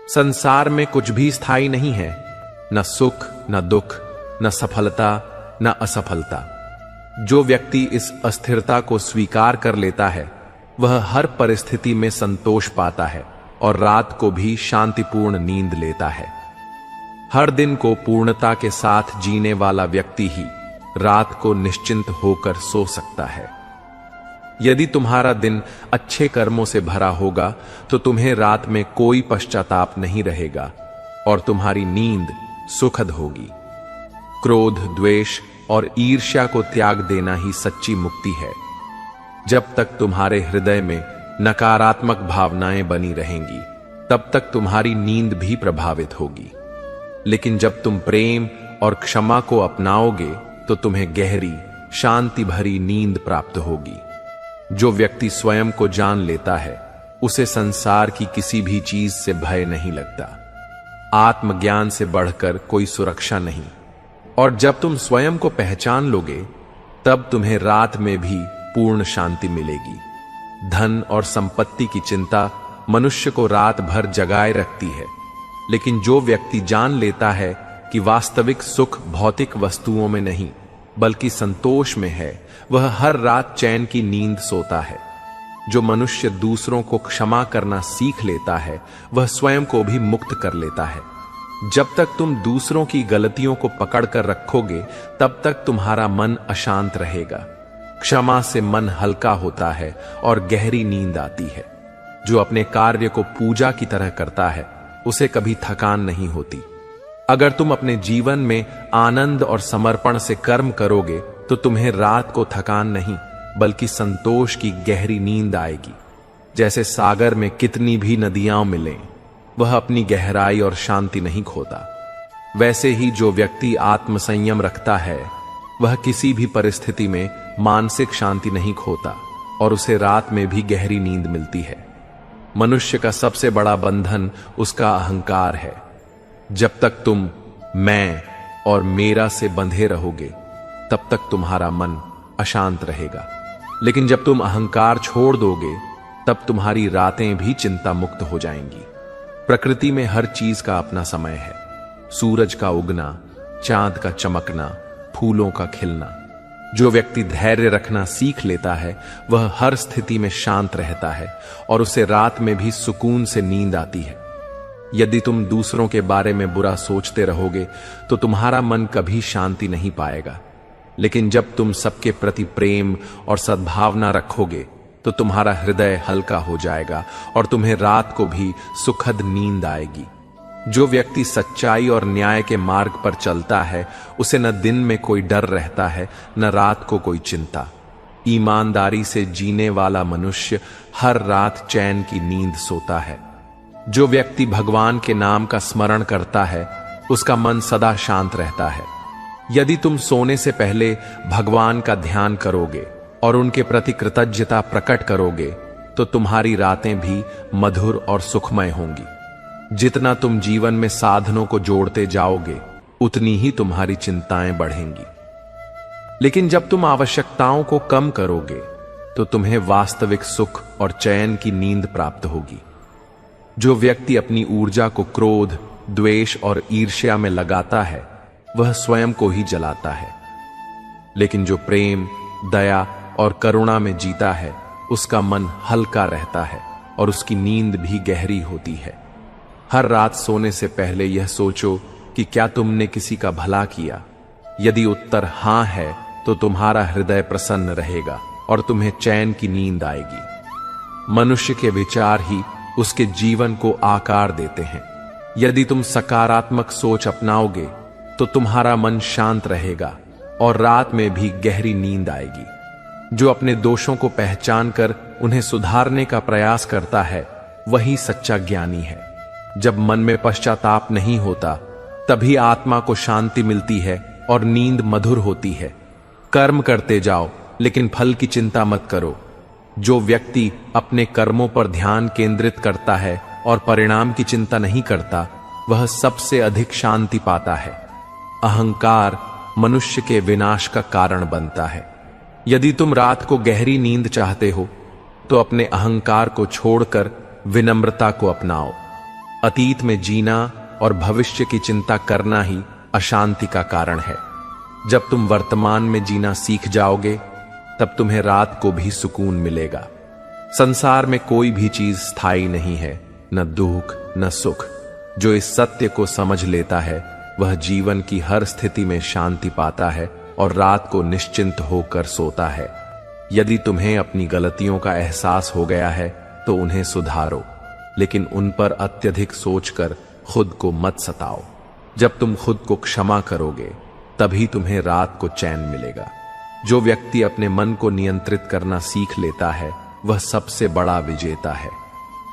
संसार में कुछ भी स्थायी नहीं है, न सुख, न दुख, न सफलता, न असफलता। जो व्यक्ति इस अस्थिरता को स्वीकार कर लेता है वह हर परिस्थिति में संतोष पाता है और रात को भी शांतिपूर्ण नींद लेता है। हर दिन को पूर्णता के साथ जीने वाला व्यक्ति ही रात को निश्चिंत होकर सो सकता है। यदि तुम्हारा दिन अच्छे कर्मों से भरा होगा तो तुम्हें रात में कोई पश्चाताप नहीं रहेगा और तुम्हारी नींद सुखद होगी। क्रोध, द्वेष और ईर्ष्या को त्याग देना ही सच्ची मुक्ति है। जब तक तुम्हारे हृदय में नकारात्मक भावनाएं बनी रहेंगी तब तक तुम्हारी नींद भी प्रभावित होगी। लेकिन जब तुम प्रेम और क्षमा को अपनाओगे तो तुम्हें गहरी, शांति भरी नींद प्राप्त होगी। जो व्यक्ति स्वयं को जान लेता है उसे संसार की किसी भी चीज से भय नहीं लगता। आत्मज्ञान से बढ़कर कोई सुरक्षा नहीं। और जब तुम स्वयं को पहचान लोगे तब तुम्हें रात में भी पूर्ण शांति मिलेगी। धन और संपत्ति की चिंता मनुष्य को रात भर जगाए रखती है, लेकिन जो व्यक्ति जान लेता है कि वास्तविक सुख भौतिक वस्तुओं में नहीं बल्कि संतोष में है, वह हर रात चैन की नींद सोता है। जो मनुष्य दूसरों को क्षमा करना सीख लेता है वह स्वयं को भी मुक्त कर लेता है। जब तक तुम दूसरों की गलतियों को पकड़ कर रखोगे तब तक तुम्हारा मन अशांत रहेगा। क्षमा से मन हल्का होता है और गहरी नींद आती है। जो अपने कार्य को पूजा की तरह करता है उसे कभी थकान नहीं होती। अगर तुम अपने जीवन में आनंद और समर्पण से कर्म करोगे तो तुम्हें रात को थकान नहीं बल्कि संतोष की गहरी नींद आएगी। जैसे सागर में कितनी भी नदियां मिलें वह अपनी गहराई और शांति नहीं खोता, वैसे ही जो व्यक्ति आत्मसंयम रखता है वह किसी भी परिस्थिति में मानसिक शांति नहीं खोता और उसे रात में भी गहरी नींद मिलती है। मनुष्य का सबसे बड़ा बंधन उसका अहंकार है। जब तक तुम मैं और मेरा से बंधे रहोगे तब तक तुम्हारा मन अशांत रहेगा। लेकिन जब तुम अहंकार छोड़ दोगे तब तुम्हारी रातें भी चिंता मुक्त हो जाएंगी। प्रकृति में हर चीज का अपना समय है। सूरज का उगना, चांद का चमकना, फूलों का खिलना। जो व्यक्ति धैर्य रखना सीख लेता है वह हर स्थिति में शांत रहता है और उसे रात में भी सुकून से नींद आती है। यदि तुम दूसरों के बारे में बुरा सोचते रहोगे तो तुम्हारा मन कभी शांति नहीं पाएगा। लेकिन जब तुम सबके प्रति प्रेम और सद्भावना रखोगे तो तुम्हारा हृदय हल्का हो जाएगा और तुम्हें रात को भी सुखद नींद आएगी। जो व्यक्ति सच्चाई और न्याय के मार्ग पर चलता है उसे न दिन में कोई डर रहता है न रात को कोई चिंता। ईमानदारी से जीने वाला मनुष्य हर रात चैन की नींद सोता है। जो व्यक्ति भगवान के नाम का स्मरण करता है उसका मन सदा शांत रहता है। यदि तुम सोने से पहले भगवान का ध्यान करोगे और उनके प्रति कृतज्ञता प्रकट करोगे तो तुम्हारी रातें भी मधुर और सुखमय होंगी। जितना तुम जीवन में साधनों को जोड़ते जाओगे उतनी ही तुम्हारी चिंताएं बढ़ेंगी। लेकिन जब तुम आवश्यकताओं को कम करोगे तो तुम्हें वास्तविक सुख और चैन की नींद प्राप्त होगी। जो व्यक्ति अपनी ऊर्जा को क्रोध, द्वेष और ईर्ष्या में लगाता है वह स्वयं को ही जलाता है। लेकिन जो प्रेम, दया और करुणा में जीता है उसका मन हल्का रहता है और उसकी नींद भी गहरी होती है। हर रात सोने से पहले यह सोचो कि क्या तुमने किसी का भला किया। यदि उत्तर हां है तो तुम्हारा हृदय प्रसन्न रहेगा और तुम्हें चैन की नींद आएगी। मनुष्य के विचार ही उसके जीवन को आकार देते हैं। यदि तुम सकारात्मक सोच अपनाओगे तो तुम्हारा मन शांत रहेगा और रात में भी गहरी नींद आएगी। जो अपने दोषों को पहचान कर उन्हें सुधारने का प्रयास करता है वही सच्चा ज्ञानी है। जब मन में पश्चाताप नहीं होता तभी आत्मा को शांति मिलती है और नींद मधुर होती है। कर्म करते जाओ लेकिन फल की चिंता मत करो। जो व्यक्ति अपने कर्मों पर ध्यान केंद्रित करता है और परिणाम की चिंता नहीं करता वह सबसे अधिक शांति पाता है। अहंकार मनुष्य के विनाश का कारण बनता है। यदि तुम रात को गहरी नींद चाहते हो तो अपने अहंकार को छोड़कर विनम्रता को अपनाओ। अतीत में जीना और भविष्य की चिंता करना ही अशांति का कारण है। जब तुम वर्तमान में जीना सीख जाओगे, तब तुम्हें रात को भी सुकून मिलेगा। संसार में कोई भी चीज स्थायी नहीं है, न दुख न सुख। जो इस सत्य को समझ लेता है, वह जीवन की हर स्थिति में शांति पाता है और रात को निश्चिंत होकर सोता है। यदि तुम्हें अपनी गलतियों का एहसास हो गया है, तो उन्हें सुधारो, लेकिन उन पर अत्यधिक सोचकर खुद को मत सताओ। जब तुम खुद को क्षमा करोगे, तभी तुम्हें रात को चैन मिलेगा। जो व्यक्ति अपने मन को नियंत्रित करना सीख लेता है, वह सबसे बड़ा विजेता है।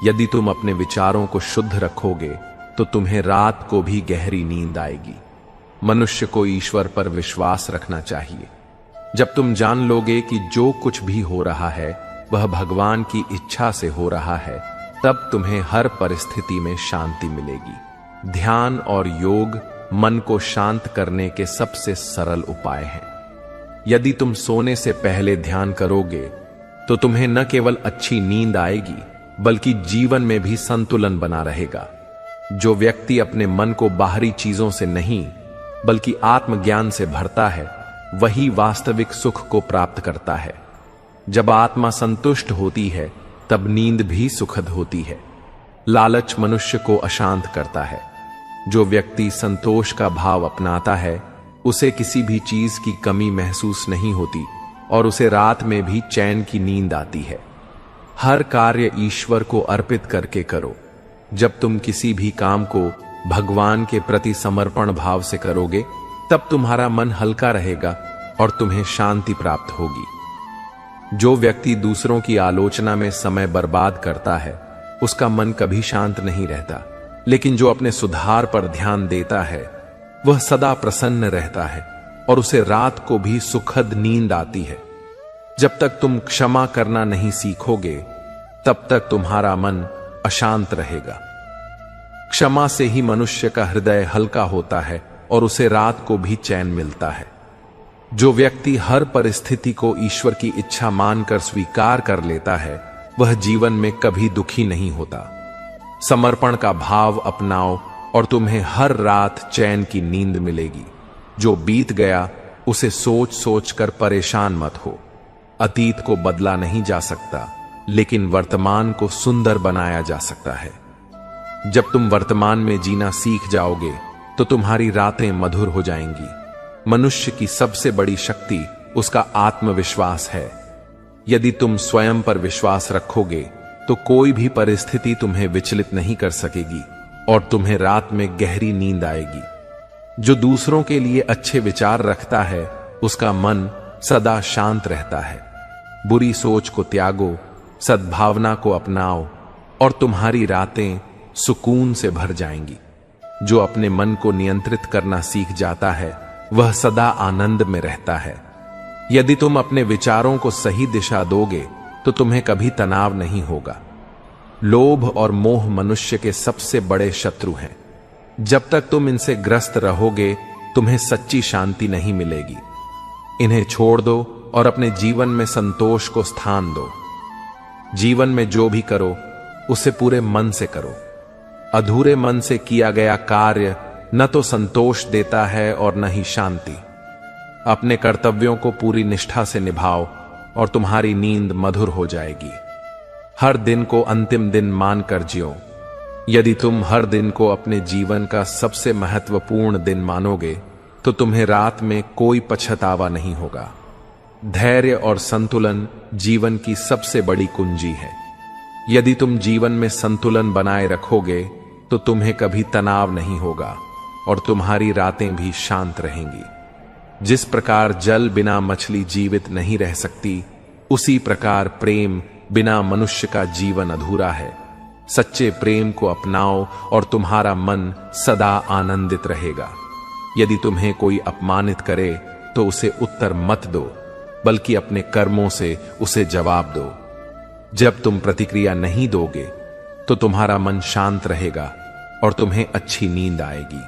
यदि तुम अपने विचारों को शुद्ध रखोगे, तो तुम्हें रात को भी गहरी नींद आएगी। मनुष्य को ईश्वर पर विश्वास रखना चाहिए। जब तुम जान लोगे कि जो कुछ भी हो रहा है वह भगवान की इच्छा से हो रहा है, तब तुम्हें हर परिस्थिति में शांति मिलेगी। ध्यान और योग मन को शांत करने के सबसे सरल उपाय हैं। यदि तुम सोने से पहले ध्यान करोगे, तो तुम्हें न केवल अच्छी नींद आएगी, बल्कि जीवन में भी संतुलन बना रहेगा। जो व्यक्ति अपने मन को बाहरी चीजों से नहीं, बल्कि आत्मज्ञान से भरता है, वही वास्तविक सुख को प्राप्त करता है। जब आत्मा संतुष्ट होती है, तब नींद भी सुखद होती है। लालच मनुष्य को अशांत करता है। जो व्यक्ति संतोष का भाव अपनाता है, उसे किसी भी चीज की कमी महसूस नहीं होती और उसे रात में भी चैन की नींद आती है। हर कार्य ईश्वर को अर्पित करके करो। जब तुम किसी भी काम को भगवान के प्रति समर्पण भाव से करोगे, तब तुम्हारा मन हल्का रहेगा और तुम्हें शांति प्राप्त होगी। जो व्यक्ति दूसरों की आलोचना में समय बर्बाद करता है, उसका मन कभी शांत नहीं रहता। लेकिन जो अपने सुधार पर ध्यान देता है, वह सदा प्रसन्न रहता है और उसे रात को भी सुखद नींद आती है। जब तक तुम क्षमा करना नहीं सीखोगे, तब तक तुम्हारा मन अशांत रहेगा। क्षमा से ही मनुष्य का हृदय हल्का होता है और उसे रात को भी चैन मिलता है। जो व्यक्ति हर परिस्थिति को ईश्वर की इच्छा मानकर स्वीकार कर लेता है, वह जीवन में कभी दुखी नहीं होता। समर्पण का भाव अपनाओ और तुम्हें हर रात चैन की नींद मिलेगी। जो बीत गया, उसे सोच सोच कर परेशान मत हो। अतीत को बदला नहीं जा सकता, लेकिन वर्तमान को सुंदर बनाया जा सकता है। जब तुम वर्तमान में जीना सीख जाओगे, तो तुम्हारी रातें मधुर हो जाएंगी। मनुष्य की सबसे बड़ी शक्ति उसका आत्मविश्वास है। यदि तुम स्वयं पर विश्वास रखोगे, तो कोई भी परिस्थिति तुम्हें विचलित नहीं कर सकेगी और तुम्हें रात में गहरी नींद आएगी। जो दूसरों के लिए अच्छे विचार रखता है, उसका मन सदा शांत रहता है। बुरी सोच को त्यागो, सद्भावना को अपनाओ और तुम्हारी रातें सुकून से भर जाएंगी। जो अपने मन को नियंत्रित करना सीख जाता है, वह सदा आनंद में रहता है। यदि तुम अपने विचारों को सही दिशा दोगे, तो तुम्हें कभी तनाव नहीं होगा। लोभ और मोह मनुष्य के सबसे बड़े शत्रु हैं। जब तक तुम इनसे ग्रस्त रहोगे, तुम्हें सच्ची शांति नहीं मिलेगी। इन्हें छोड़ दो और अपने जीवन में संतोष को स्थान दो। जीवन में जो भी करो, उसे पूरे मन से करो। अधूरे मन से किया गया कार्य न तो संतोष देता है और न ही शांति। अपने कर्तव्यों को पूरी निष्ठा से निभाओ और तुम्हारी नींद मधुर हो जाएगी। हर दिन को अंतिम दिन मानकर जियो। यदि तुम हर दिन को अपने जीवन का सबसे महत्वपूर्ण दिन मानोगे, तो तुम्हें रात में कोई पछतावा नहीं होगा। धैर्य और संतुलन जीवन की सबसे बड़ी कुंजी है। यदि तुम जीवन में संतुलन बनाए रखोगे, तो तुम्हें कभी तनाव नहीं होगा और तुम्हारी रातें भी शांत रहेंगी। जिस प्रकार जल बिना मछली जीवित नहीं रह सकती, उसी प्रकार प्रेम बिना मनुष्य का जीवन अधूरा है। सच्चे प्रेम को अपनाओ और तुम्हारा मन सदा आनंदित रहेगा। यदि तुम्हें कोई अपमानित करे, तो उसे उत्तर मत दो, बल्कि अपने कर्मों से उसे जवाब दो। जब तुम प्रतिक्रिया नहीं दोगे, तो तुम्हारा मन शांत रहेगा और तुम्हें अच्छी नींद आएगी।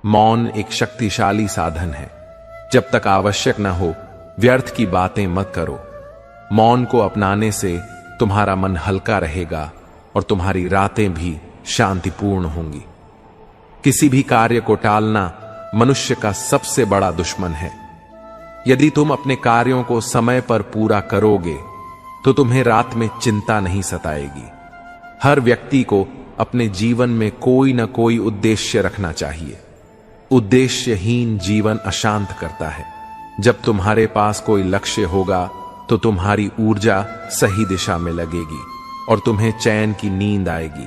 मौन एक शक्तिशाली साधन है। जब तक आवश्यक न हो, व्यर्थ की बातें मत करो। मौन को अपनाने से तुम्हारा मन हल्का रहेगा और तुम्हारी रातें भी शांतिपूर्ण होंगी। किसी भी कार्य को टालना मनुष्य का सबसे बड़ा दुश्मन है। यदि तुम अपने कार्यों को समय पर पूरा करोगे तो तुम्हें रात में चिंता नहीं सताएगी। हर व्यक्ति को अपने जीवन में कोई ना कोई उद्देश्य रखना चाहिए। उद्देश्यहीन जीवन अशांत करता है। जब तुम्हारे पास कोई लक्ष्य होगा तो तुम्हारी ऊर्जा सही दिशा में लगेगी और तुम्हें चैन की नींद आएगी।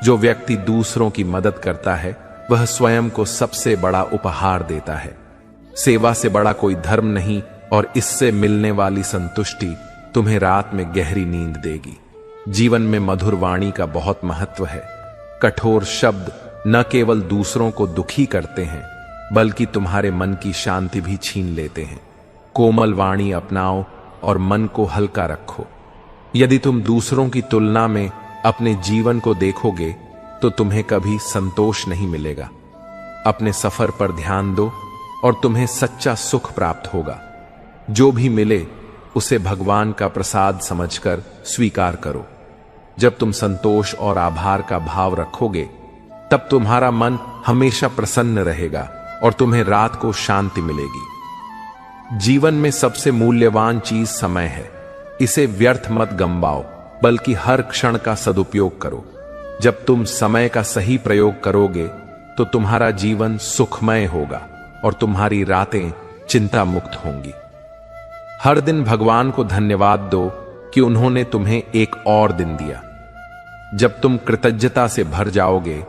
जो व्यक्ति दूसरों की मदद करता है वह स्वयं को सबसे बड़ा उपहार देता है। सेवा से बड़ा कोई धर्म नहीं और इससे मिलने वाली संतुष्टि तुम्हें रात में गहरी नींद देगी। जीवन में मधुर वाणी का बहुत महत्व है। कठोर शब्द न केवल दूसरों को दुखी करते हैं बल्कि तुम्हारे मन की शांति भी छीन लेते हैं। कोमल वाणी अपनाओ और मन को हल्का रखो। यदि तुम दूसरों की तुलना में अपने जीवन को देखोगे तो तुम्हें कभी संतोष नहीं मिलेगा। अपने सफर पर ध्यान दो और तुम्हें सच्चा सुख प्राप्त होगा। जो भी मिले उसे भगवान का प्रसाद समझकर स्वीकार करो। जब तुम संतोष और आभार का भाव रखोगे तब तुम्हारा मन हमेशा प्रसन्न रहेगा और तुम्हें रात को शांति मिलेगी। जीवन में सबसे मूल्यवान चीज समय है। इसे व्यर्थ मत गंवाओ बल्कि हर क्षण का सदुपयोग करो। जब तुम समय का सही प्रयोग करोगे तो तुम्हारा जीवन सुखमय होगा और तुम्हारी रातें चिंता मुक्त होंगी। हर दिन भगवान को धन्यवाद दो कि उन्होंने तुम्हें एक और दिन दिया। जब तुम कृतज्ञता से भर जाओगे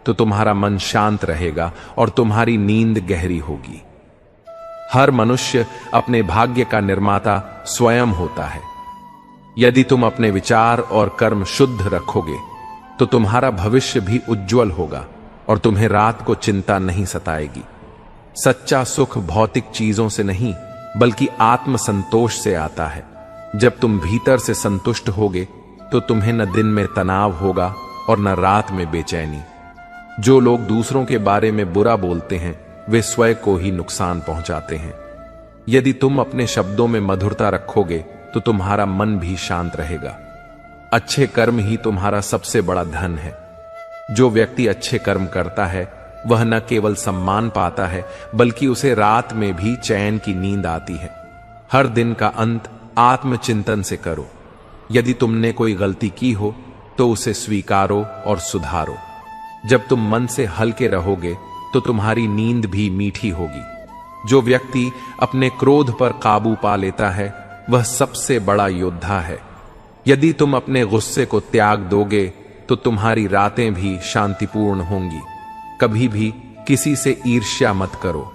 तो तुम्हारा मन शांत रहेगा और तुम्हारी नींद गहरी होगी। हर मनुष्य अपने भाग्य का निर्माता स्वयं होता है। यदि तुम अपने विचार और कर्म शुद्ध रखोगे तो तुम्हारा भविष्य भी उज्जवल होगा और तुम्हें रात को चिंता नहीं सताएगी। सच्चा सुख भौतिक चीजों से नहीं बल्कि आत्म संतोष से आता है। जब तुम भीतर से संतुष्ट होगे तो तुम्हें न दिन में तनाव होगा और न रात में बेचैनी। जो लोग दूसरों के बारे में बुरा बोलते हैं वे स्वयं को ही नुकसान पहुंचाते हैं। यदि तुम अपने शब्दों में मधुरता रखोगे तो तुम्हारा मन भी शांत रहेगा। अच्छे कर्म ही तुम्हारा सबसे बड़ा धन है। जो व्यक्ति अच्छे कर्म करता है वह न केवल सम्मान पाता है बल्कि उसे रात में भी चैन की नींद आती है। हर दिन का अंत आत्मचिंतन से करो। यदि तुमने कोई गलती की हो तो उसे स्वीकारो और सुधारो। जब तुम मन से हल्के रहोगे तो तुम्हारी नींद भी मीठी होगी। जो व्यक्ति अपने क्रोध पर काबू पा लेता है वह सबसे बड़ा योद्धा है। यदि तुम अपने गुस्से को त्याग दोगे तो तुम्हारी रातें भी शांतिपूर्ण होंगी। कभी भी किसी से ईर्ष्या मत करो।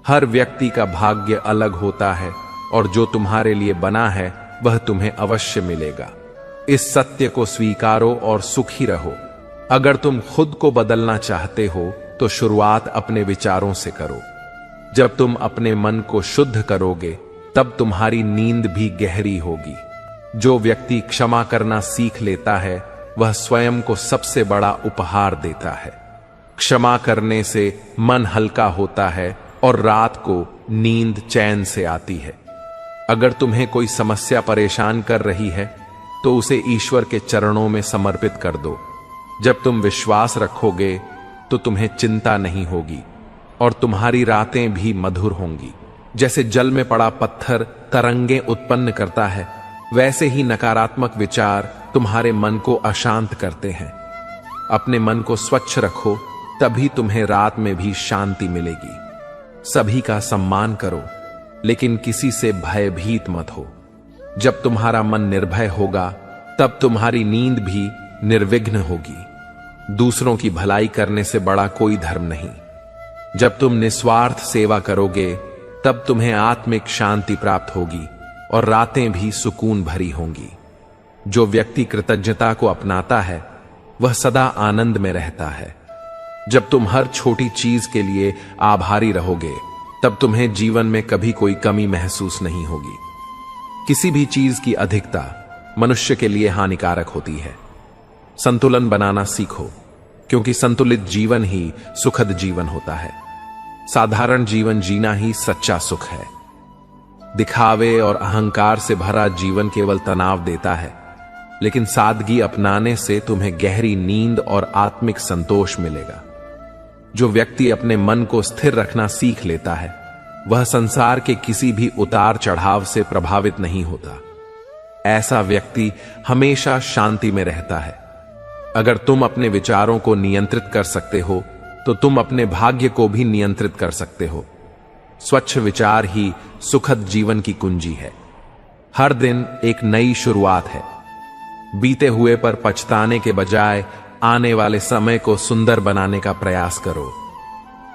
हर व्यक्ति का भाग्य अलग होता है और जो तुम्हारे लिए बना है वह तुम्हें अवश्य मिलेगा। इस सत्य को स्वीकारो और सुखी रहो। अगर तुम खुद को बदलना चाहते हो तो शुरुआत अपने विचारों से करो। जब तुम अपने मन को शुद्ध करोगे तब तुम्हारी नींद भी गहरी होगी। जो व्यक्ति क्षमा करना सीख लेता है वह स्वयं को सबसे बड़ा उपहार देता है। क्षमा करने से मन हल्का होता है और रात को नींद चैन से आती है। अगर तुम्हें कोई समस्या परेशान कर रही है तो उसे ईश्वर के चरणों में समर्पित कर दो। जब तुम विश्वास रखोगे तो तुम्हें चिंता नहीं होगी और तुम्हारी रातें भी मधुर होंगी। जैसे जल में पड़ा पत्थर तरंगें उत्पन्न करता है वैसे ही नकारात्मक विचार तुम्हारे मन को अशांत करते हैं। अपने मन को स्वच्छ रखो तभी तुम्हें रात में भी शांति मिलेगी। सभी का सम्मान करो लेकिन किसी से भयभीत मत हो। जब तुम्हारा मन निर्भय होगा तब तुम्हारी नींद भी निर्विघ्न होगी। दूसरों की भलाई करने से बड़ा कोई धर्म नहीं। जब तुम निस्वार्थ सेवा करोगे तब तुम्हें आत्मिक शांति प्राप्त होगी और रातें भी सुकून भरी होंगी। जो व्यक्ति कृतज्ञता को अपनाता है वह सदा आनंद में रहता है। जब तुम हर छोटी चीज के लिए आभारी रहोगे तब तुम्हें जीवन में कभी कोई कमी महसूस नहीं होगी। किसी भी चीज की अधिकता मनुष्य के लिए हानिकारक होती है। संतुलन बनाना सीखो क्योंकि संतुलित जीवन ही सुखद जीवन होता है। साधारण जीवन जीना ही सच्चा सुख है। दिखावे और अहंकार से भरा जीवन केवल तनाव देता है। लेकिन सादगी अपनाने से तुम्हें गहरी नींद और आत्मिक संतोष मिलेगा। जो व्यक्ति अपने मन को स्थिर रखना सीख लेता है, वह संसार के किसी भी उतार चढ़ाव से प्रभावित नहीं होता। ऐसा व्यक्ति हमेशा शांति में रहता है। अगर तुम अपने विचारों को नियंत्रित कर सकते हो, तो तुम अपने भाग्य को भी नियंत्रित कर सकते हो। स्वच्छ विचार ही सुखद जीवन की कुंजी है। हर दिन एक नई शुरुआत है। बीते हुए पर पछताने के बजाय आने वाले समय को सुंदर बनाने का प्रयास करो।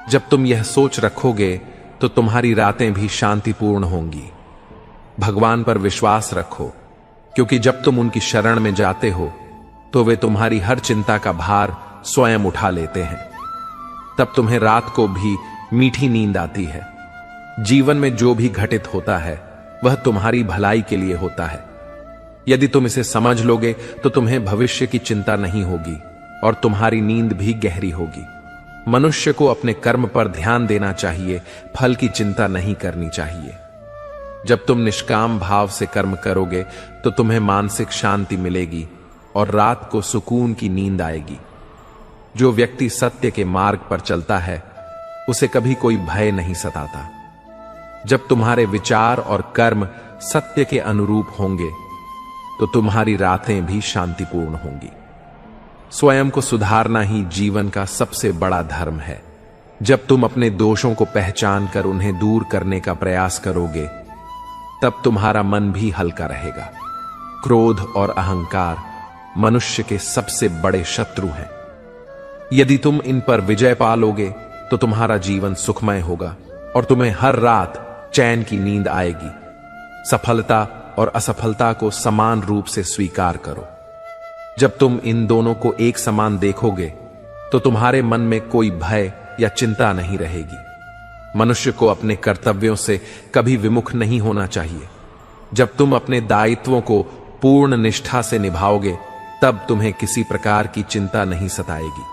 जब तुम यह सोच रखोगे तो तुम्हारी रातें भी शांतिपूर्ण होंगी। भगवान पर विश्वास रखो, क्योंकि जब तुम उनकी शरण में जाते हो तो वे तुम्हारी हर चिंता का भार स्वयं उठा लेते हैं। तब तुम्हें रात को भी मीठी नींद आती है। जीवन में जो भी घटित होता है वह तुम्हारी भलाई के लिए होता है। यदि तुम इसे समझ लोगे तो तुम्हें भविष्य की चिंता नहीं होगी और तुम्हारी नींद भी गहरी होगी। मनुष्य को अपने कर्म पर ध्यान देना चाहिए, फल की चिंता नहीं करनी चाहिए। जब तुम निष्काम भाव से कर्म करोगे तो तुम्हें मानसिक शांति मिलेगी और रात को सुकून की नींद आएगी। जो व्यक्ति सत्य के मार्ग पर चलता है, उसे कभी कोई भय नहीं सताता। जब तुम्हारे विचार और कर्म सत्य के अनुरूप होंगे तो तुम्हारी रातें भी शांतिपूर्ण होंगी। स्वयं को सुधारना ही जीवन का सबसे बड़ा धर्म है। जब तुम अपने दोषों को पहचान कर उन्हें दूर करने का प्रयास करोगे, तब तुम्हारा मन भी हल्का रहेगा। क्रोध और अहंकार मनुष्य के सबसे बड़े शत्रु हैं। यदि तुम इन पर विजय पा लोगे तो तुम्हारा जीवन सुखमय होगा और तुम्हें हर रात चैन की नींद आएगी। सफलता और असफलता को समान रूप से स्वीकार करो। जब तुम इन दोनों को एक समान देखोगे तो तुम्हारे मन में कोई भय या चिंता नहीं रहेगी। मनुष्य को अपने कर्तव्यों से कभी विमुख नहीं होना चाहिए। जब तुम अपने दायित्वों को पूर्ण निष्ठा से निभाओगे, तब तुम्हें किसी प्रकार की चिंता नहीं सताएगी।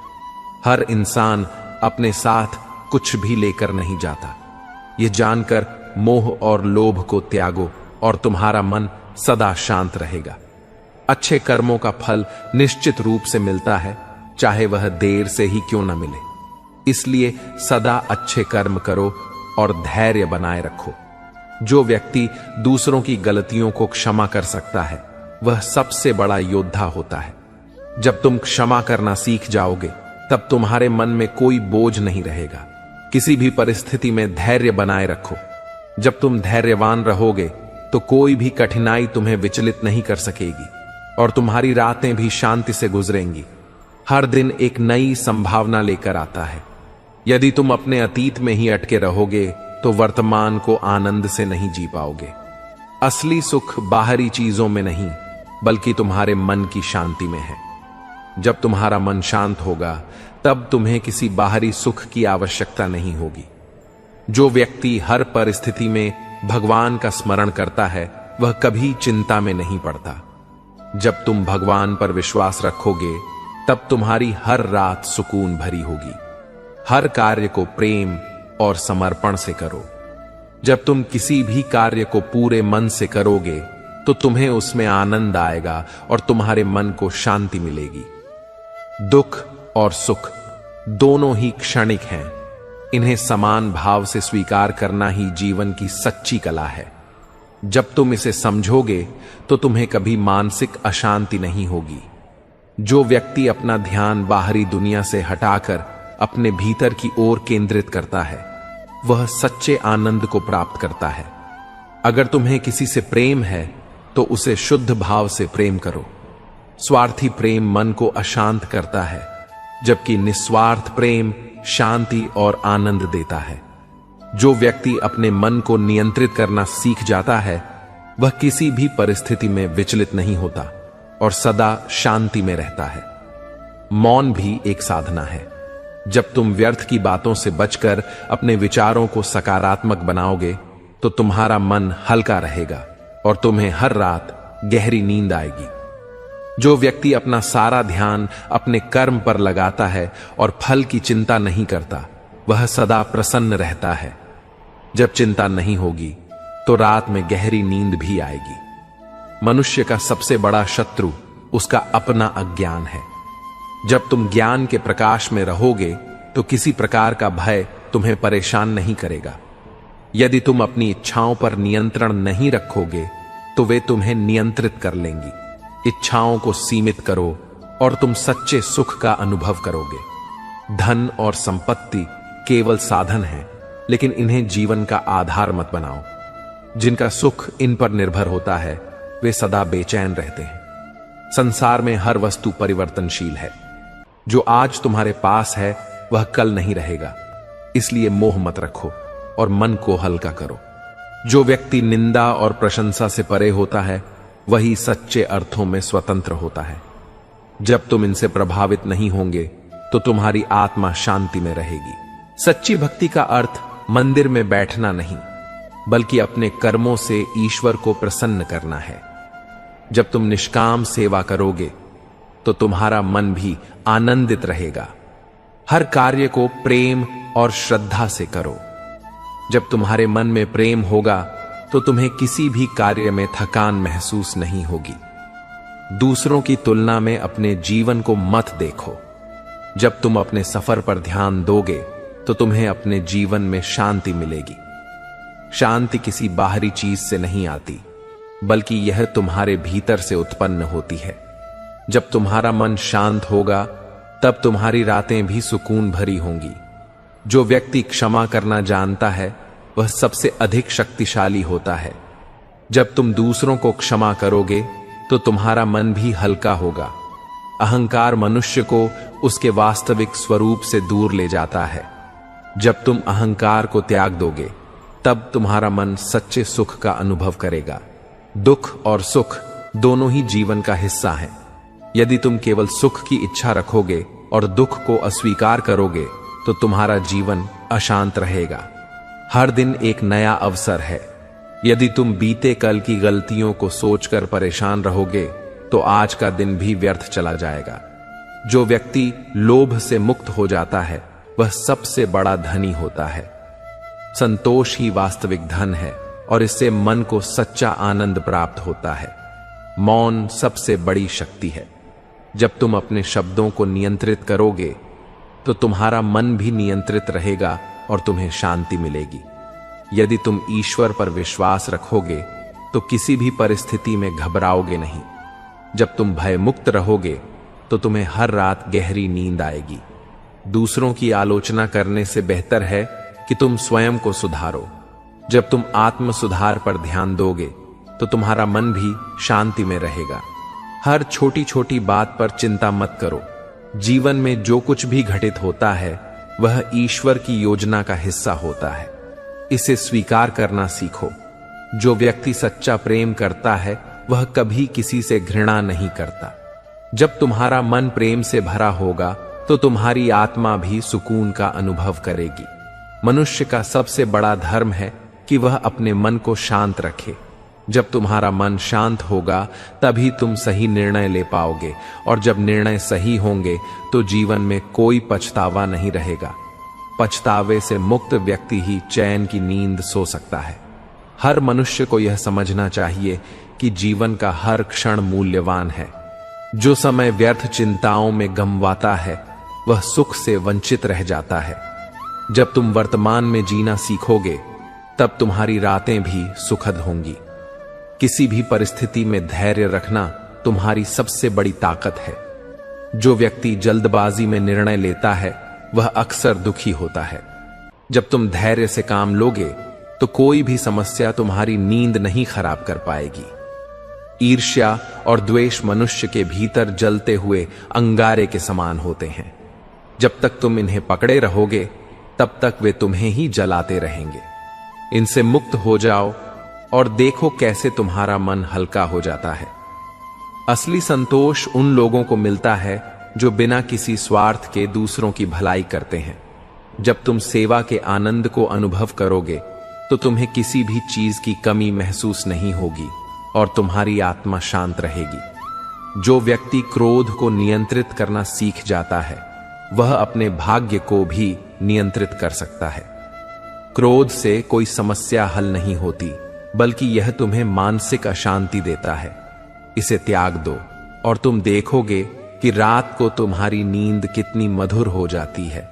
हर इंसान अपने साथ कुछ भी लेकर नहीं जाता। यह जानकर मोह और लोभ को त्यागो और तुम्हारा मन सदा शांत रहेगा। अच्छे कर्मों का फल निश्चित रूप से मिलता है, चाहे वह देर से ही क्यों न मिले। इसलिए सदा अच्छे कर्म करो और धैर्य बनाए रखो। जो व्यक्ति दूसरों की गलतियों को क्षमा कर सकता है, वह सबसे बड़ा योद्धा होता है। जब तुम क्षमा करना सीख जाओगे, तब तुम्हारे मन में कोई बोझ नहीं रहेगा। किसी भी परिस्थिति में धैर्य बनाए रखो। जब तुम धैर्यवान रहोगे तो कोई भी कठिनाई तुम्हें विचलित नहीं कर सकेगी और तुम्हारी रातें भी शांति से गुजरेंगी। हर दिन एक नई संभावना लेकर आता है। यदि तुम अपने अतीत में ही अटके रहोगे तो वर्तमान को आनंद से नहीं जी पाओगे। असली सुख बाहरी चीजों में नहीं, बल्कि तुम्हारे मन की शांति में है। जब तुम्हारा मन शांत होगा, तब तुम्हें किसी बाहरी सुख की आवश्यकता नहीं होगी। जो व्यक्ति हर परिस्थिति में भगवान का स्मरण करता है, वह कभी चिंता में नहीं पड़ता। जब तुम भगवान पर विश्वास रखोगे, तब तुम्हारी हर रात सुकून भरी होगी। हर कार्य को प्रेम और समर्पण से करो। जब तुम किसी भी कार्य को पूरे मन से करोगे, तो तुम्हें उसमें आनंद आएगा और तुम्हारे मन को शांति मिलेगी। दुख और सुख दोनों ही क्षणिक हैं। इन्हें समान भाव से स्वीकार करना ही जीवन की सच्ची कला है। जब तुम इसे समझोगे तो तुम्हें कभी मानसिक अशांति नहीं होगी। जो व्यक्ति अपना ध्यान बाहरी दुनिया से हटाकर अपने भीतर की ओर केंद्रित करता है, वह सच्चे आनंद को प्राप्त करता है। अगर तुम्हें किसी से प्रेम है तो उसे शुद्ध भाव से प्रेम करो। स्वार्थी प्रेम मन को अशांत करता है, जबकि निस्वार्थ प्रेम शांति और आनंद देता है। जो व्यक्ति अपने मन को नियंत्रित करना सीख जाता है, वह किसी भी परिस्थिति में विचलित नहीं होता और सदा शांति में रहता है। मौन भी एक साधना है। जब तुम व्यर्थ की बातों से बचकर अपने विचारों को सकारात्मक बनाओगे, तो तुम्हारा मन हल्का रहेगा और तुम्हें हर रात गहरी नींद आएगी। जो व्यक्ति अपना सारा ध्यान अपने कर्म पर लगाता है और फल की चिंता नहीं करता, वह सदा प्रसन्न रहता है। जब चिंता नहीं होगी तो रात में गहरी नींद भी आएगी। मनुष्य का सबसे बड़ा शत्रु उसका अपना अज्ञान है। जब तुम ज्ञान के प्रकाश में रहोगे तो किसी प्रकार का भय तुम्हें परेशान नहीं करेगा। यदि तुम अपनी इच्छाओं पर नियंत्रण नहीं रखोगे तो वे तुम्हें नियंत्रित कर लेंगी। इच्छाओं को सीमित करो और तुम सच्चे सुख का अनुभव करोगे। धन और संपत्ति केवल साधन हैं, लेकिन इन्हें जीवन का आधार मत बनाओ। जिनका सुख इन पर निर्भर होता है वे सदा बेचैन रहते हैं। संसार में हर वस्तु परिवर्तनशील है। जो आज तुम्हारे पास है वह कल नहीं रहेगा, इसलिए मोह मत रखो और मन को हल्का करो। जो व्यक्ति निंदा और प्रशंसा से परे होता है वही सच्चे अर्थों में स्वतंत्र होता है। जब तुम इनसे प्रभावित नहीं होंगे तो तुम्हारी आत्मा शांति में रहेगी। सच्ची भक्ति का अर्थ मंदिर में बैठना नहीं, बल्कि अपने कर्मों से ईश्वर को प्रसन्न करना है। जब तुम निष्काम सेवा करोगे तो तुम्हारा मन भी आनंदित रहेगा। हर कार्य को प्रेम और श्रद्धा से करो। जब तुम्हारे मन में प्रेम होगा तो तुम्हें किसी भी कार्य में थकान महसूस नहीं होगी। दूसरों की तुलना में अपने जीवन को मत देखो। जब तुम अपने सफर पर ध्यान दोगे तो तुम्हें अपने जीवन में शांति मिलेगी। शांति किसी बाहरी चीज से नहीं आती, बल्कि यह तुम्हारे भीतर से उत्पन्न होती है। जब तुम्हारा मन शांत होगा तब तुम्हारी रातें भी सुकून भरी होंगी। जो व्यक्ति क्षमा करना जानता है वह सबसे अधिक शक्तिशाली होता है। जब तुम दूसरों को क्षमा करोगे तो तुम्हारा मन भी हल्का होगा। अहंकार मनुष्य को उसके वास्तविक स्वरूप से दूर ले जाता है। जब तुम अहंकार को त्याग दोगे तब तुम्हारा मन सच्चे सुख का अनुभव करेगा। दुख और सुख दोनों ही जीवन का हिस्सा हैं। यदि तुम केवल सुख की इच्छा रखोगे और दुख को अस्वीकार करोगे तो तुम्हारा जीवन अशांत रहेगा। हर दिन एक नया अवसर है। यदि तुम बीते कल की गलतियों को सोचकर परेशान रहोगे तो आज का दिन भी व्यर्थ चला जाएगा। जो व्यक्ति लोभ से मुक्त हो जाता है वह सबसे बड़ा धनी होता है। संतोष ही वास्तविक धन है और इससे मन को सच्चा आनंद प्राप्त होता है। मौन सबसे बड़ी शक्ति है। जब तुम अपने शब्दों को नियंत्रित करोगे तो तुम्हारा मन भी नियंत्रित रहेगा और तुम्हें शांति मिलेगी। यदि तुम ईश्वर पर विश्वास रखोगे तो किसी भी परिस्थिति में घबराओगे नहीं। जब तुम भय मुक्त रहोगे तो तुम्हें हर रात गहरी नींद आएगी। दूसरों की आलोचना करने से बेहतर है कि तुम स्वयं को सुधारो। जब तुम आत्म सुधार पर ध्यान दोगे तो तुम्हारा मन भी शांति में रहेगा। हर छोटी छोटी बात पर चिंता मत करो। जीवन में जो कुछ भी घटित होता है वह ईश्वर की योजना का हिस्सा होता है। इसे स्वीकार करना सीखो। जो व्यक्ति सच्चा प्रेम करता है वह कभी किसी से घृणा नहीं करता। जब तुम्हारा मन प्रेम से भरा होगा तो तुम्हारी आत्मा भी सुकून का अनुभव करेगी। मनुष्य का सबसे बड़ा धर्म है कि वह अपने मन को शांत रखे। जब तुम्हारा मन शांत होगा तभी तुम सही निर्णय ले पाओगे, और जब निर्णय सही होंगे तो जीवन में कोई पछतावा नहीं रहेगा। पछतावे से मुक्त व्यक्ति ही चैन की नींद सो सकता है। हर मनुष्य को यह समझना चाहिए कि जीवन का हर क्षण मूल्यवान है। जो समय व्यर्थ चिंताओं में गंवाता है वह सुख से वंचित रह जाता है। जब तुम वर्तमान में जीना सीखोगे तब तुम्हारी रातें भी सुखद होंगी। किसी भी परिस्थिति में धैर्य रखना तुम्हारी सबसे बड़ी ताकत है। जो व्यक्ति जल्दबाजी में निर्णय लेता है वह अक्सर दुखी होता है। जब तुम धैर्य से काम लोगे तो कोई भी समस्या तुम्हारी नींद नहीं खराब कर पाएगी। ईर्ष्या और द्वेष मनुष्य के भीतर जलते हुए अंगारे के समान होते हैं। जब तक तुम इन्हें पकड़े रहोगे तब तक वे तुम्हें ही जलाते रहेंगे। इनसे मुक्त हो जाओ और देखो कैसे तुम्हारा मन हल्का हो जाता है। असली संतोष उन लोगों को मिलता है जो बिना किसी स्वार्थ के दूसरों की भलाई करते हैं। जब तुम सेवा के आनंद को अनुभव करोगे तो तुम्हें किसी भी चीज की कमी महसूस नहीं होगी और तुम्हारी आत्मा शांत रहेगी। जो व्यक्ति क्रोध को नियंत्रित करना सीख जाता है वह अपने भाग्य को भी नियंत्रित कर सकता है। क्रोध से कोई समस्या हल नहीं होती, बल्कि यह तुम्हें मानसिक अशांति देता है। इसे त्याग दो और तुम देखोगे कि रात को तुम्हारी नींद कितनी मधुर हो जाती है।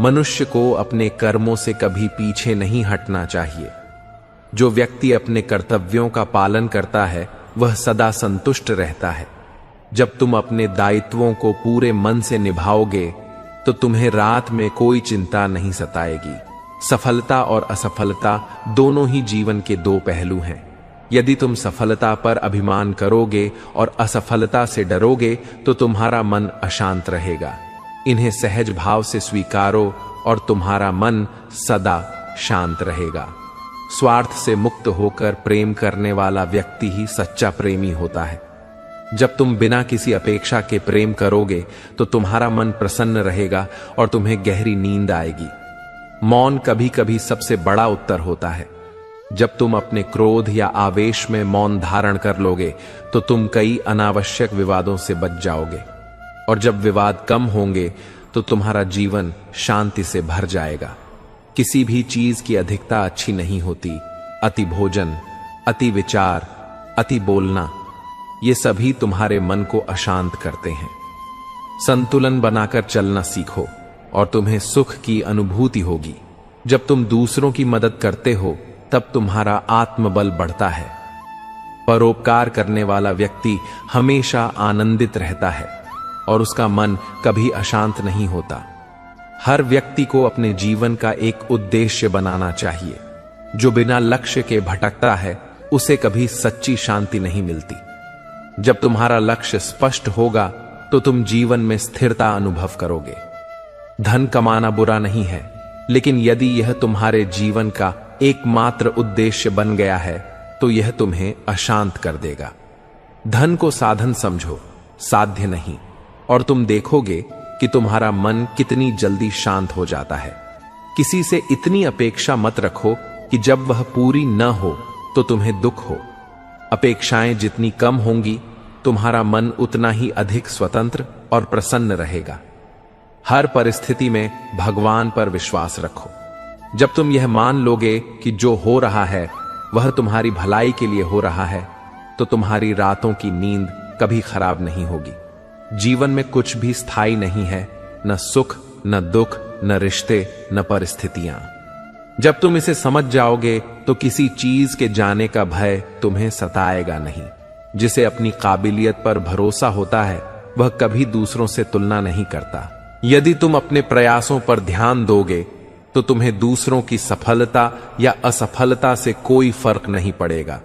मनुष्य को अपने कर्मों से कभी पीछे नहीं हटना चाहिए। जो व्यक्ति अपने कर्तव्यों का पालन करता है वह सदा संतुष्ट रहता है। जब तुम अपने दायित्वों को पूरे मन से निभाओगे तो तुम्हें रात में कोई चिंता नहीं सताएगी। सफलता और असफलता दोनों ही जीवन के दो पहलू हैं। यदि तुम सफलता पर अभिमान करोगे और असफलता से डरोगे तो तुम्हारा मन अशांत रहेगा। इन्हें सहज भाव से स्वीकारो और तुम्हारा मन सदा शांत रहेगा। स्वार्थ से मुक्त होकर प्रेम करने वाला व्यक्ति ही सच्चा प्रेमी होता है। जब तुम बिना किसी अपेक्षा के प्रेम करोगे तो तुम्हारा मन प्रसन्न रहेगा और तुम्हें गहरी नींद आएगी। मौन कभी कभी सबसे बड़ा उत्तर होता है। जब तुम अपने क्रोध या आवेश में मौन धारण कर लोगे तो तुम कई अनावश्यक विवादों से बच जाओगे, और जब विवाद कम होंगे तो तुम्हारा जीवन शांति से भर जाएगा। किसी भी चीज की अधिकता अच्छी नहीं होती। अति भोजन, अति विचार, अति बोलना, ये सभी तुम्हारे मन को अशांत करते हैं। संतुलन बनाकर चलना सीखो और तुम्हें सुख की अनुभूति होगी। जब तुम दूसरों की मदद करते हो तब तुम्हारा आत्मबल बढ़ता है। परोपकार करने वाला व्यक्ति हमेशा आनंदित रहता है और उसका मन कभी अशांत नहीं होता। हर व्यक्ति को अपने जीवन का एक उद्देश्य बनाना चाहिए। जो बिना लक्ष्य के भटकता है उसे कभी सच्ची शांति नहीं मिलती। जब तुम्हारा लक्ष्य स्पष्ट होगा तो तुम जीवन में स्थिरता अनुभव करोगे। धन कमाना बुरा नहीं है, लेकिन यदि यह तुम्हारे जीवन का एकमात्र उद्देश्य बन गया है तो यह तुम्हें अशांत कर देगा। धन को साधन समझो, साध्य नहीं, और तुम देखोगे कि तुम्हारा मन कितनी जल्दी शांत हो जाता है। किसी से इतनी अपेक्षा मत रखो कि जब वह पूरी न हो तो तुम्हें दुख हो। अपेक्षाएं जितनी कम होंगी तुम्हारा मन उतना ही अधिक स्वतंत्र और प्रसन्न रहेगा। हर परिस्थिति में भगवान पर विश्वास रखो। जब तुम यह मान लोगे कि जो हो रहा है वह तुम्हारी भलाई के लिए हो रहा है तो तुम्हारी रातों की नींद कभी खराब नहीं होगी। जीवन में कुछ भी स्थायी नहीं है, न सुख, न दुख, न रिश्ते, न परिस्थितियां। जब तुम इसे समझ जाओगे तो किसी चीज के जाने का भय तुम्हें सताएगा नहीं। जिसे अपनी काबिलियत पर भरोसा होता है वह कभी दूसरों से तुलना नहीं करता। यदि तुम अपने प्रयासों पर ध्यान दोगे तो तुम्हें दूसरों की सफलता या असफलता से कोई फर्क नहीं पड़ेगा।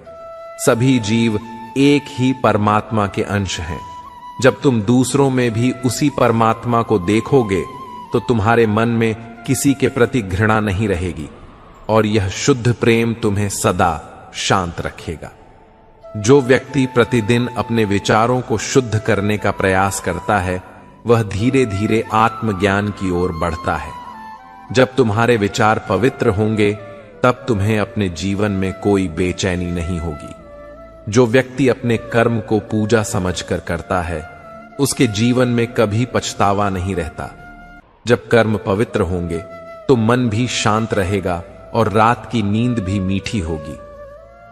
सभी जीव एक ही परमात्मा के अंश हैं। जब तुम दूसरों में भी उसी परमात्मा को देखोगे तो तुम्हारे मन में किसी के प्रति घृणा नहीं रहेगी और यह शुद्ध प्रेम तुम्हें सदा शांत रखेगा। जो व्यक्ति प्रतिदिन अपने विचारों को शुद्ध करने का प्रयास करता है वह धीरे धीरे आत्मज्ञान की ओर बढ़ता है। जब तुम्हारे विचार पवित्र होंगे तब तुम्हें अपने जीवन में कोई बेचैनी नहीं होगी। जो व्यक्ति अपने कर्म को पूजा समझकर करता है उसके जीवन में कभी पछतावा नहीं रहता। जब कर्म पवित्र होंगे तो मन भी शांत रहेगा और रात की नींद भी मीठी होगी।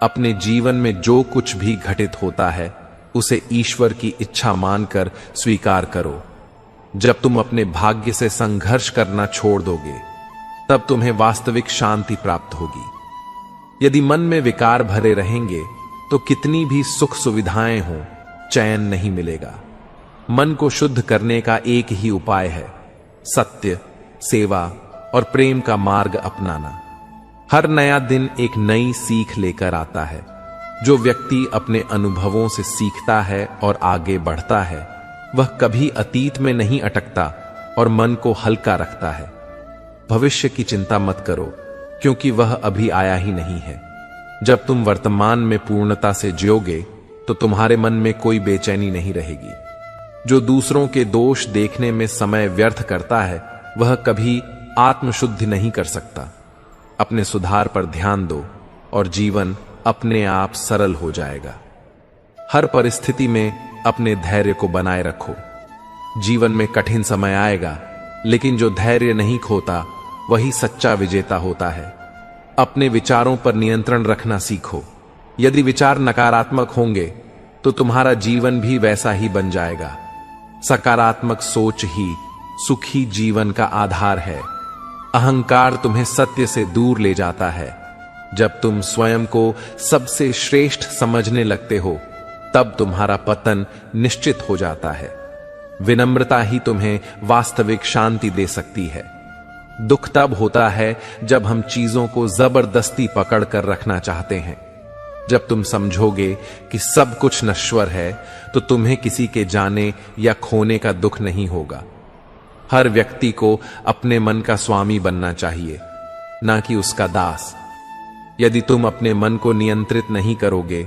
अपने जीवन में जो कुछ भी घटित होता है उसे ईश्वर की इच्छा मानकर स्वीकार करो। जब तुम अपने भाग्य से संघर्ष करना छोड़ दोगे तब तुम्हें वास्तविक शांति प्राप्त होगी। यदि मन में विकार भरे रहेंगे तो कितनी भी सुख सुविधाएं हों, चैन नहीं मिलेगा। मन को शुद्ध करने का एक ही उपाय है, सत्य, सेवा और प्रेम का मार्ग अपनाना। हर नया दिन एक नई सीख लेकर आता है। जो व्यक्ति अपने अनुभवों से सीखता है और आगे बढ़ता है वह कभी अतीत में नहीं अटकता और मन को हल्का रखता है। भविष्य की चिंता मत करो क्योंकि वह अभी आया ही नहीं है। जब तुम वर्तमान में पूर्णता से जियोगे तो तुम्हारे मन में कोई बेचैनी नहीं रहेगी। जो दूसरों के दोष देखने में समय व्यर्थ करता है वह कभी आत्मशुद्धि नहीं कर सकता। अपने सुधार पर ध्यान दो और जीवन अपने आप सरल हो जाएगा। हर परिस्थिति में अपने धैर्य को बनाए रखो। जीवन में कठिन समय आएगा लेकिन जो धैर्य नहीं खोता वही सच्चा विजेता होता है। अपने विचारों पर नियंत्रण रखना सीखो। यदि विचार नकारात्मक होंगे तो तुम्हारा जीवन भी वैसा ही बन जाएगा। सकारात्मक सोच ही सुखी जीवन का आधार है। अहंकार तुम्हें सत्य से दूर ले जाता है। जब तुम स्वयं को सबसे श्रेष्ठ समझने लगते हो, तब तुम्हारा पतन निश्चित हो जाता है। विनम्रता ही तुम्हें वास्तविक शांति दे सकती है। दुख तब होता है जब हम चीजों को जबरदस्ती पकड़ कर रखना चाहते हैं। जब तुम समझोगे कि सब कुछ नश्वर है, तो तुम्हें किसी के जाने या खोने का दुख नहीं होगा। हर व्यक्ति को अपने मन का स्वामी बनना चाहिए, ना कि उसका दास। यदि तुम अपने मन को नियंत्रित नहीं करोगे,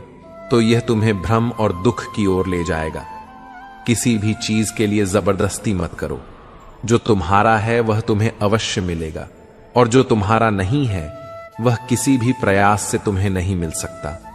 तो यह तुम्हें भ्रम और दुख की ओर ले जाएगा। किसी भी चीज के लिए जबरदस्ती मत करो। जो तुम्हारा है वह तुम्हें अवश्य मिलेगा, और जो तुम्हारा नहीं है वह किसी भी प्रयास से तुम्हें नहीं मिल सकता।